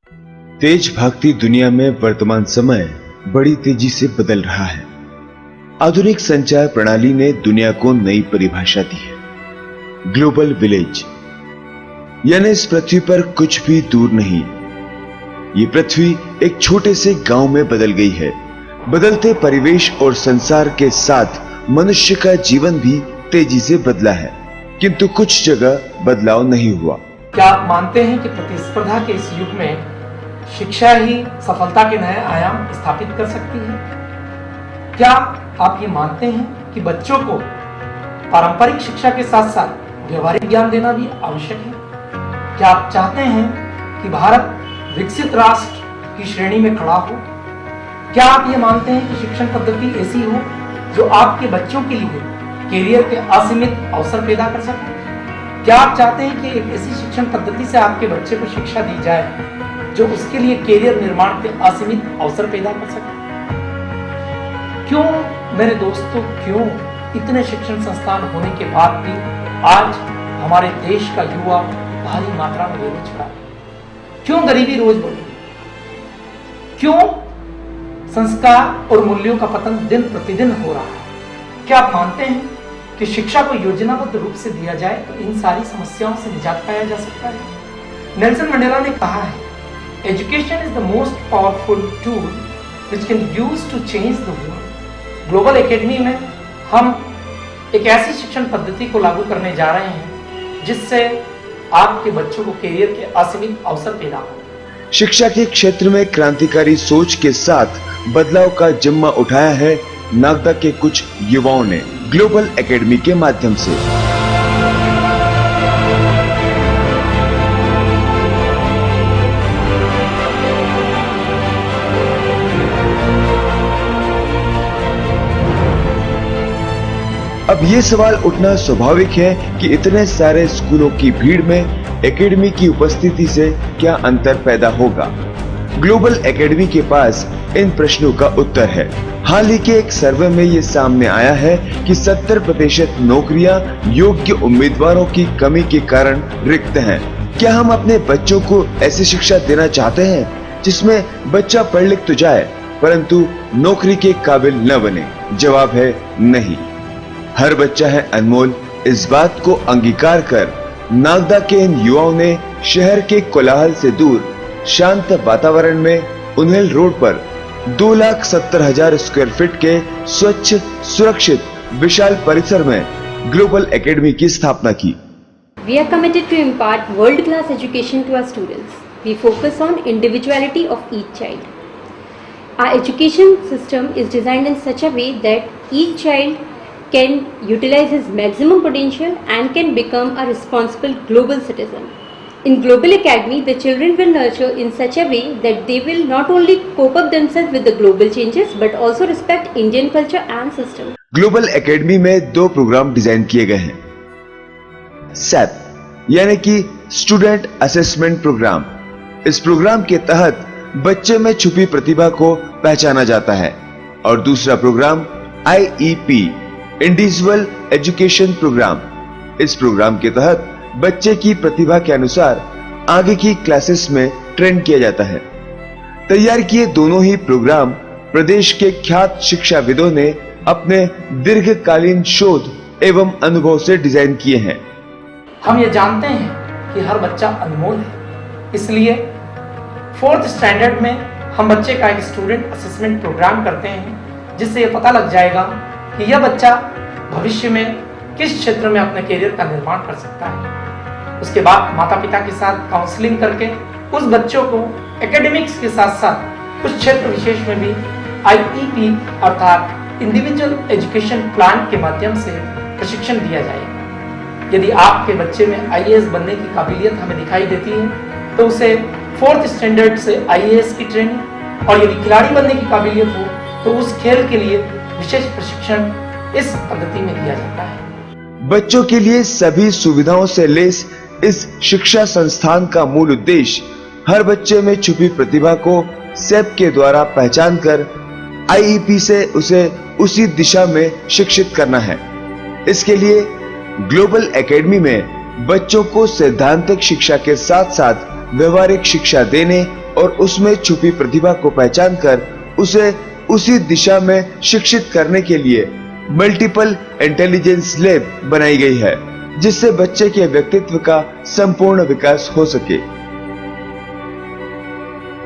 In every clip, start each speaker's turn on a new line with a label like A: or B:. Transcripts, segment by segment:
A: तेज भागती दुनिया में वर्तमान समय बड़ी तेजी से बदल रहा है। आधुनिक संचार प्रणाली ने दुनिया को नई परिभाषा दी है। ग्लोबल विलेज, यानी इस पृथ्वी पर कुछ भी दूर नहीं। ये पृथ्वी एक छोटे से गांव में बदल गई है। बदलते परिवेश और संसार के साथ मनुष्य का जीवन भी तेजी से बदला है, किंतु कुछ जगह बदलाव नहीं हुआ।
B: क्या आप मानते हैं कि प्रतिस्पर्धा के इस युग में शिक्षा ही सफलता के नए आयाम स्थापित कर सकती है? क्या आप ये मानते हैं कि बच्चों को पारंपरिक शिक्षा के साथ साथ व्यवहारिक ज्ञान देना भी आवश्यक है? क्या आप चाहते हैं कि भारत विकसित राष्ट्र की श्रेणी में खड़ा हो? क्या आप ये मानते हैं कि शिक्षण पद्धति ऐसी हो जो आपके बच्चों के लिए कैरियर के असीमित अवसर पैदा कर सके? क्या आप चाहते हैं कि एक ऐसी शिक्षण पद्धति से आपके बच्चे को शिक्षा दी जाए जो उसके लिए कैरियर निर्माण के असीमित अवसर पैदा कर सके? क्यों मेरे दोस्तों, क्यों इतने शिक्षण संस्थान होने के बाद भी आज हमारे देश का युवा भारी मात्रा में बेरोजगार है? क्यों गरीबी रोज बढ़ी? क्यों संस्कार और मूल्यों का पतन दिन प्रतिदिन हो रहा है? क्या आप मानते हैं कि शिक्षा को योजनाबद्ध रूप से दिया जाए तो इन सारी समस्याओं से निजात पाया जा सकता है? नेल्सन मंडेला ने कहा है, education is the most powerful tool which can use to change the world. Global academy में हम एक ऐसी शिक्षण पद्धति को लागू करने जा रहे हैं जिससे आपके बच्चों को कैरियर के असीमित अवसर पैदा हो।
A: शिक्षा के क्षेत्र में क्रांतिकारी सोच के साथ बदलाव का जिम्मा उठाया है नागदा के कुछ युवाओं ने ग्लोबल एकेडमी के माध्यम से। अब ये सवाल उठना स्वाभाविक है कि इतने सारे स्कूलों की भीड़ में एकेडमी की उपस्थिति से क्या अंतर पैदा होगा। ग्लोबल एकेडमी के पास इन प्रश्नों का उत्तर है। हाल ही के एक सर्वे में ये सामने आया है कि 70% नौकरियां योग्य उम्मीदवारों की कमी के कारण रिक्त हैं। क्या हम अपने बच्चों को ऐसी शिक्षा देना चाहते हैं जिसमें बच्चा पढ़ लिख तो जाए परंतु नौकरी के काबिल न बने? जवाब है नहीं। हर बच्चा है अनमोल। इस बात को अंगीकार कर नागदा के इन युवाओं ने शहर के कोलाहल से दूर शांत वातावरण में उन्हेल रोड पर 2,70,000 स्क्वायर फीट के स्वच्छ, सुरक्षित, विशाल परिसर में ग्लोबल एकेडमी की स्थापना की।
C: We are committed to impart world-class education to our students. We focus on individuality of each child. Our education system is designed in such a way that each child can utilize his maximum potential and can become a responsible global citizen. In Global Academy, the children will nurture in such a way that they will not only cope up themselves with the global changes but also respect Indian culture and system.
A: Global academy में 2 programme design किए गए हैं। SAP यानी कि student assessment programme. इस programme के तहत बच्चे में छुपी प्रतिभा को पहचाना जाता है। और दूसरा programme IEP individual education programme. इस प्रोग्राम के तहत बच्चे की प्रतिभा के अनुसार आगे की क्लासेस में ट्रेन किया जाता है। तैयार किए दोनों ही प्रोग्राम प्रदेश के ख्यात शिक्षाविदों ने अपने दीर्घकालीन शोध एवं अनुभव से डिजाइन किए हैं।
B: हम ये जानते हैं कि हर बच्चा अनमोल है, इसलिए 4th स्टैंडर्ड में हम बच्चे का एक स्टूडेंट असेसमेंट प्रोग्राम करते हैं जिससे ये पता लग जाएगा कि यह बच्चा भविष्य में किस क्षेत्र में अपने कैरियर का निर्माण कर सकता है। उसके बाद माता पिता के साथ काउंसलिंग करके उस बच्चों को एकेडमिक्स के साथ साथ कुछ क्षेत्र विशेष में भी IEP अर्थात इंडिविजुअल एजुकेशन प्लान के माध्यम से प्रशिक्षण दिया जाएगा। यदि आपके बच्चे में IAS बनने की काबिलियत हमें दिखाई देती है तो उसे 4th स्टैंडर्ड से IAS की ट्रेनिंग, और यदि खिलाड़ी बनने की काबिलियत हो तो उस खेल के लिए विशेष प्रशिक्षण इस पद्धति में दिया जाता है।
A: बच्चों के लिए सभी सुविधाओं से लैस इस शिक्षा संस्थान का मूल उद्देश्य हर बच्चे में छुपी प्रतिभा को SAP के द्वारा पहचान कर IEP से उसे उसी दिशा में शिक्षित करना है। इसके लिए ग्लोबल एकेडमी में बच्चों को सैद्धांतिक शिक्षा के साथ साथ व्यवहारिक शिक्षा देने और उसमें छुपी प्रतिभा को पहचान कर उसे उसी दिशा में शिक्षित करने के लिए मल्टीपल इंटेलिजेंस लैब बनाई गई है, जिससे बच्चे के व्यक्तित्व का संपूर्ण विकास हो सके।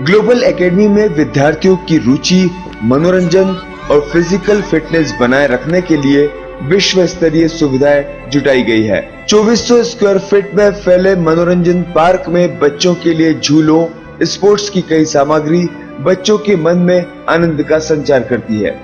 A: ग्लोबल एकेडमी में विद्यार्थियों की रुचि, मनोरंजन और फिजिकल फिटनेस बनाए रखने के लिए विश्व स्तरीय सुविधाएं जुटाई गई है। 2400 स्क्वायर फीट में फैले मनोरंजन पार्क में बच्चों के लिए झूलों, स्पोर्ट्स की कई सामग्री बच्चों के मन में आनंद का संचार करती है।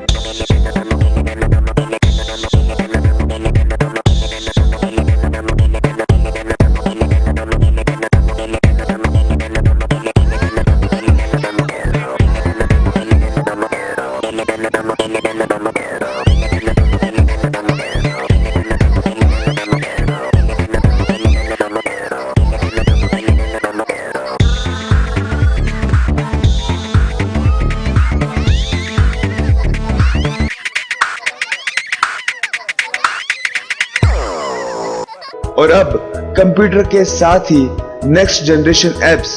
A: और अब कंप्यूटर के साथ ही नेक्स्ट जनरेशन एप्स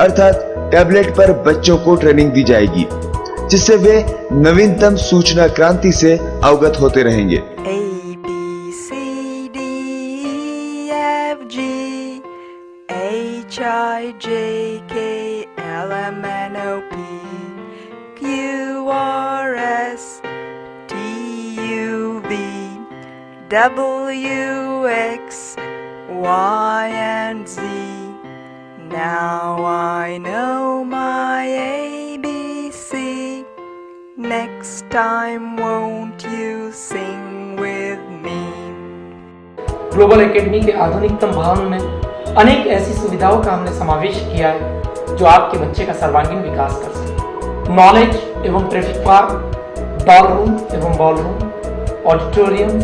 A: अर्थात टैबलेट पर बच्चों को ट्रेनिंग दी जाएगी, जिससे वे नवीनतम सूचना क्रांति से अवगत होते रहेंगे।
D: WX, Y and Z. Now I know my ABC. Next time won't you sing with me?
B: Global academy के आधुनिकतम भवन में अनेक ऐसी सुविधाओं का हमने समावेश किया है जो आपके बच्चे का सर्वांगीण विकास कर सके। नॉलेज एवं ट्रैफिक पार्क, डॉल रूम एवं ball room, auditorium,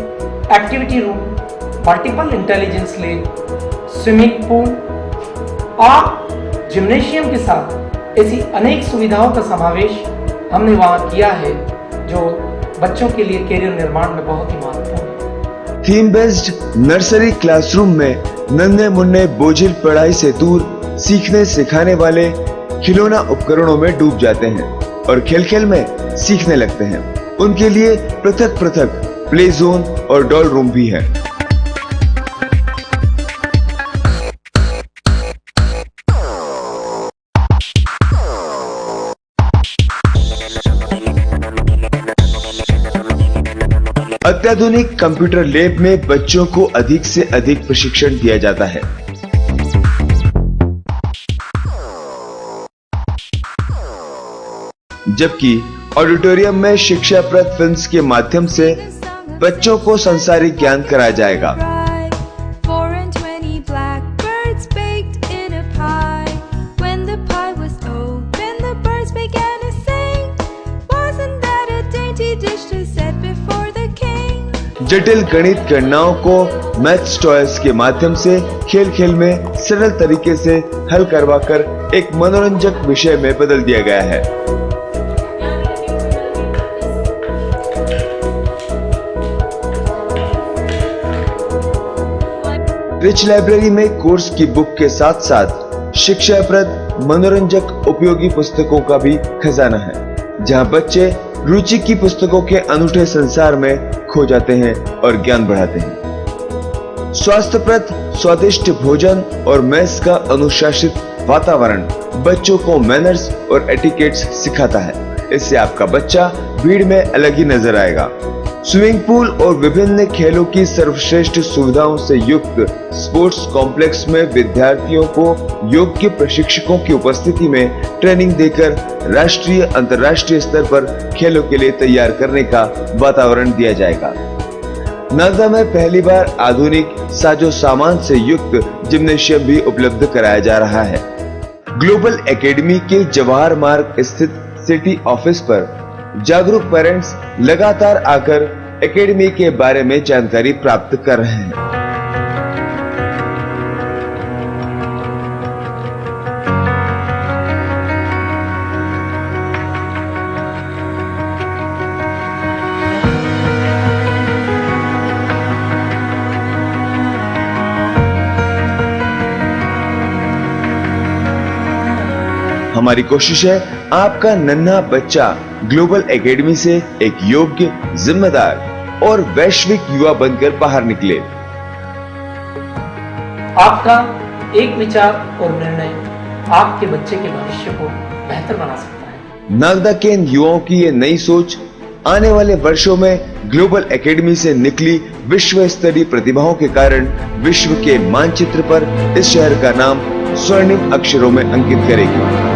B: activity room, multiple intelligence lab, swimming pool और जिम्नेशियम के साथ ऐसी अनेक सुविधाओं का समावेश हमने वहां किया है जो बच्चों के लिए कैरियर निर्माण में बहुत ही महत्वपूर्ण है।
A: थीम बेस्ड नर्सरी क्लासरूम में नन्हे मुन्ने बोझिल पढ़ाई से दूर सीखने सिखाने वाले खिलौना उपकरणों में डूब जाते हैं और खेल खेल में सीखने लगते हैं। उनके लिए पृथक पृथक प्ले जोन और डॉल रूम भी है। अत्याधुनिक कंप्यूटर लैब में बच्चों को अधिक से अधिक प्रशिक्षण दिया जाता है। जबकि ऑडिटोरियम में शिक्षाप्रद फिल्म्स के माध्यम से बच्चों को सांसारिक ज्ञान कराया जाएगा। जटिल गणित गणनाओं को मैथ्स टॉयज के माध्यम से खेल खेल में सरल तरीके से हल करवाकर एक मनोरंजक विषय में बदल दिया गया है। रिच लाइब्रेरी में कोर्स की बुक के साथ साथ शिक्षाप्रद, मनोरंजक, उपयोगी पुस्तकों का भी खजाना है, जहां बच्चे रुचि की पुस्तकों के अनूठे संसार में खो जाते हैं और ज्ञान बढ़ाते हैं। स्वास्थ्यप्रद, स्वादिष्ट भोजन और मेस का अनुशासित वातावरण बच्चों को मैनर्स और एटिकेट्स सिखाता है। इससे आपका बच्चा भीड़ में अलग ही नजर आएगा। स्विमिंग पूल और विभिन्न खेलों की सर्वश्रेष्ठ सुविधाओं से युक्त स्पोर्ट्स कॉम्प्लेक्स में विद्यार्थियों को योग्य प्रशिक्षकों की उपस्थिति में ट्रेनिंग देकर राष्ट्रीय, अंतर्राष्ट्रीय स्तर पर खेलों के लिए तैयार करने का वातावरण दिया जाएगा। नालंदा में पहली बार आधुनिक साजो सामान से युक्त जिम्नेशियम भी उपलब्ध कराया जा रहा है। ग्लोबल एकेडमी के जवाहर मार्ग स्थित सिटी ऑफिस पर जागरूक पेरेंट्स लगातार आकर एकेडमी के बारे में जानकारी प्राप्त कर रहे हैं। हमारी कोशिश है आपका नन्हा बच्चा ग्लोबल एकेडमी से एक योग्य, जिम्मेदार और वैश्विक युवा बनकर बाहर निकले।
B: आपका एक विचार और निर्णय आपके बच्चे के भविष्य को बेहतर बना सकता है।
A: नागदा के इन युवाओं की ये नई सोच आने वाले वर्षों में ग्लोबल एकेडमी से निकली विश्व स्तरीय प्रतिभाओं के कारण विश्व के मानचित्र पर इस शहर का नाम स्वर्णिम अक्षरों में अंकित करेगी।